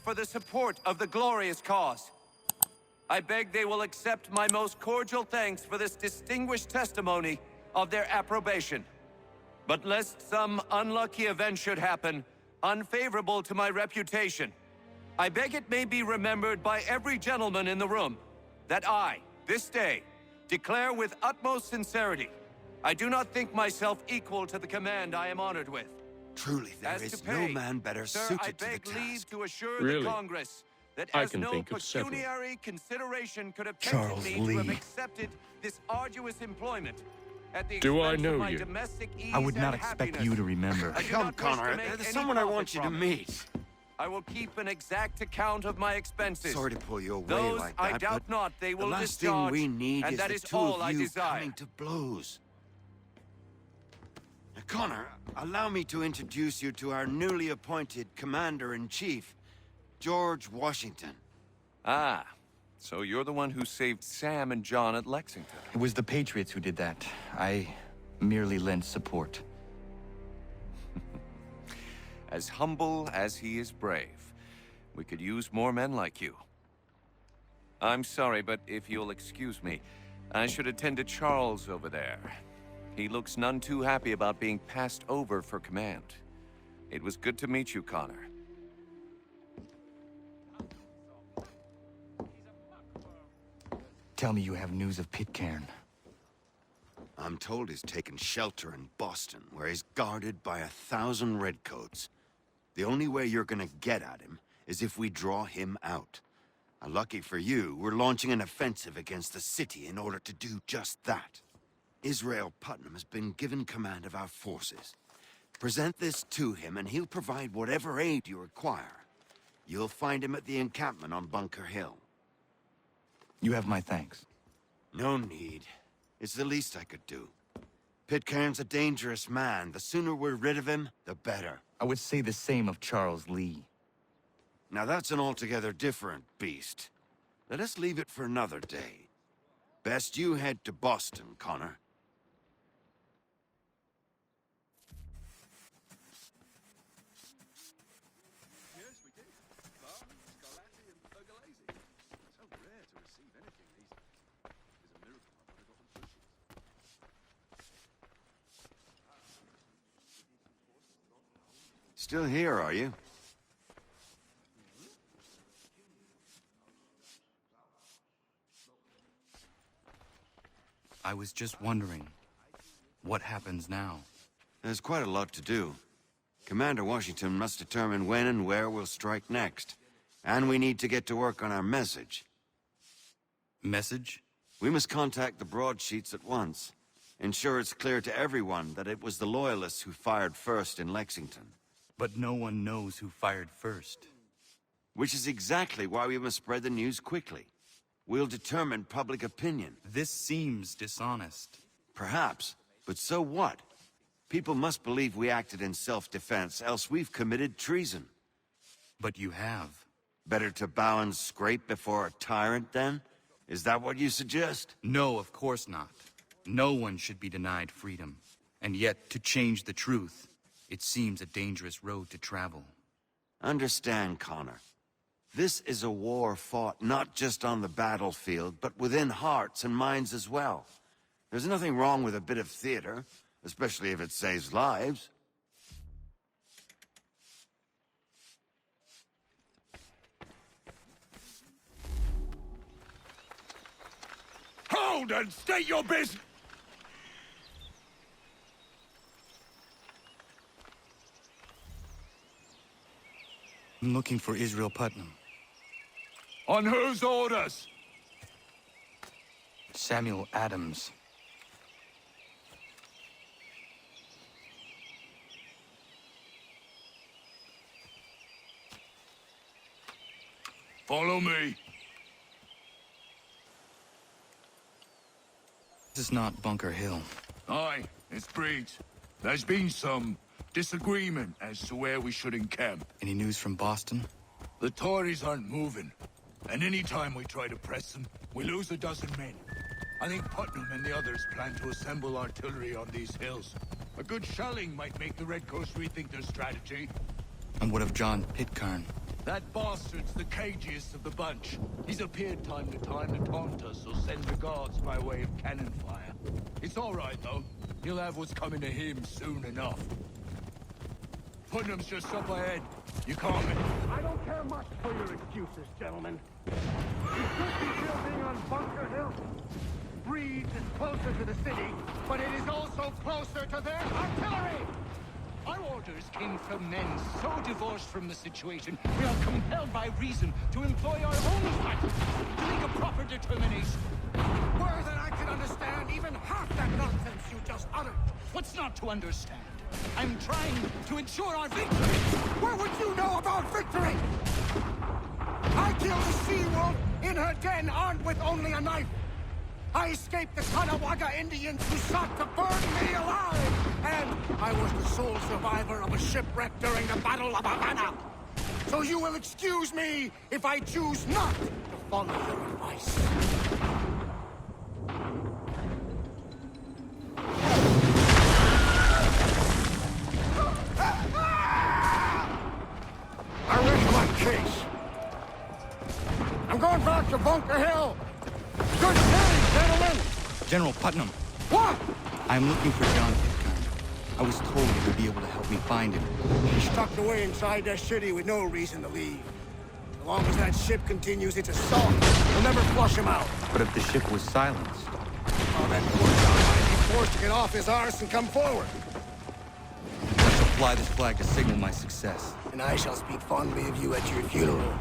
for the support of the glorious cause. I beg they will accept my most cordial thanks for this distinguished testimony of their approbation. But lest some unlucky event should happen, unfavorable to my reputation, I beg it may be remembered by every gentleman in the room that I, this day, declare with utmost sincerity, I do not think myself equal to the command I am honored with. Truly, there is no man better suited to the task. I beg leave to assure Really? the Congress that I as can no think of several. pecuniary consideration could have Charles tempted me to have Lee. accepted this arduous employment at the Do I expense know of my you? domestic ease I would not and expect happiness. you to remember. I do Come, not wish to Connor. make There's any someone I profit want you to from it. meet. I will keep an exact account of my expenses. Sorry to pull you away Those like that, I doubt but not they will the last discharge, thing we need and is that the is two all of I you desire. coming to blows. Now, Connor, allow me to introduce you to our newly appointed Commander-in-Chief, George Washington. Ah, so you're the one who saved Sam and John at Lexington. It was the Patriots who did that. I merely lent support. As humble as he is brave. We could use more men like you. I'm sorry, but if you'll excuse me, I should attend to Charles over there. He looks none too happy about being passed over for command. It was good to meet you, Connor. Tell me you have news of Pitcairn. I'm told he's taken shelter in Boston, where he's guarded by 1,000 redcoats. The only way you're gonna get at him is if we draw him out. Lucky for you, we're launching an offensive against the city in order to do just that. Israel Putnam has been given command of our forces. Present this to him and he'll provide whatever aid you require. You'll find him at the encampment on Bunker Hill. You have my thanks. No need. It's the least I could do. Pitcairn's a dangerous man. The sooner we're rid of him, the better. I would say the same of Charles Lee. Now that's an altogether different beast. Let us leave it for another day. Best you head to Boston, Connor. Yes, we did. Barn, Scarlatti, and Pergolesi. So rare to receive anything these days. It's a miracle my mother got them bushes. Still here, are you? I was just wondering, what happens now? There's quite a lot to do. Commander Washington must determine when and where we'll strike next. And we need to get to work on our message. Message? We must contact the broadsheets at once. Ensure it's clear to everyone that it was the Loyalists who fired first in Lexington. But no one knows who fired first. Which is exactly why we must spread the news quickly. We'll determine public opinion. This seems dishonest. Perhaps, but so what? People must believe we acted in self-defense, else we've committed treason. But you have. Better to bow and scrape before a tyrant, then? Is that what you suggest? No, of course not. No one should be denied freedom. And yet, to change the truth, it seems a dangerous road to travel. Understand, Connor. This is a war fought not just on the battlefield, but within hearts and minds as well. There's nothing wrong with a bit of theater, especially if it saves lives. Hold and state your business! I'm looking for Israel Putnam. On whose orders? Samuel Adams. Follow me. This is not Bunker Hill. Aye, it's Breach. There's been some disagreement as to where we should encamp. Any news from Boston? The Tories aren't moving, and any time we try to press them, we lose a dozen men. I think Putnam and the others plan to assemble artillery on these hills. A good shelling might make the Redcoats rethink their strategy. And what of John Pitcairn? That bastard's the cagiest of the bunch. He's appeared time to taunt us or send the guards by way of cannon fire. It's all right, though. He'll have what's coming to him soon enough. Putnam's just up ahead. You call me? I don't care much for your excuses, gentlemen. We could be building on Bunker Hill. Reed's is closer to the city, but it is also closer to their artillery! Our orders came from men so divorced from the situation, we are compelled by reason to employ our own fight, to make a proper determination. Were that I could understand even half that nonsense you just uttered. What's not to understand? I'm trying to ensure our victory! Where would you know about victory? I killed a sea-wolf in her den armed with only a knife. I escaped the Kanawagha Indians who sought to burn me alive. And I was the sole survivor of a shipwreck during the Battle of Havana. So you will excuse me if I choose not to follow your advice. I rest my case. I'm going back to Bunker Hill. Good day, gentlemen! General Putnam, What? I'm looking for John Pitcairn. I was told you would be able to help me find him. He's tucked away inside that city with no reason to leave. As long as that ship continues its assault, we'll never flush him out. But if the ship was silenced, Oh, that poor John might be forced to get off his arse and come forward. I shall fly this flag to signal my success. And I shall speak fondly of you at your funeral.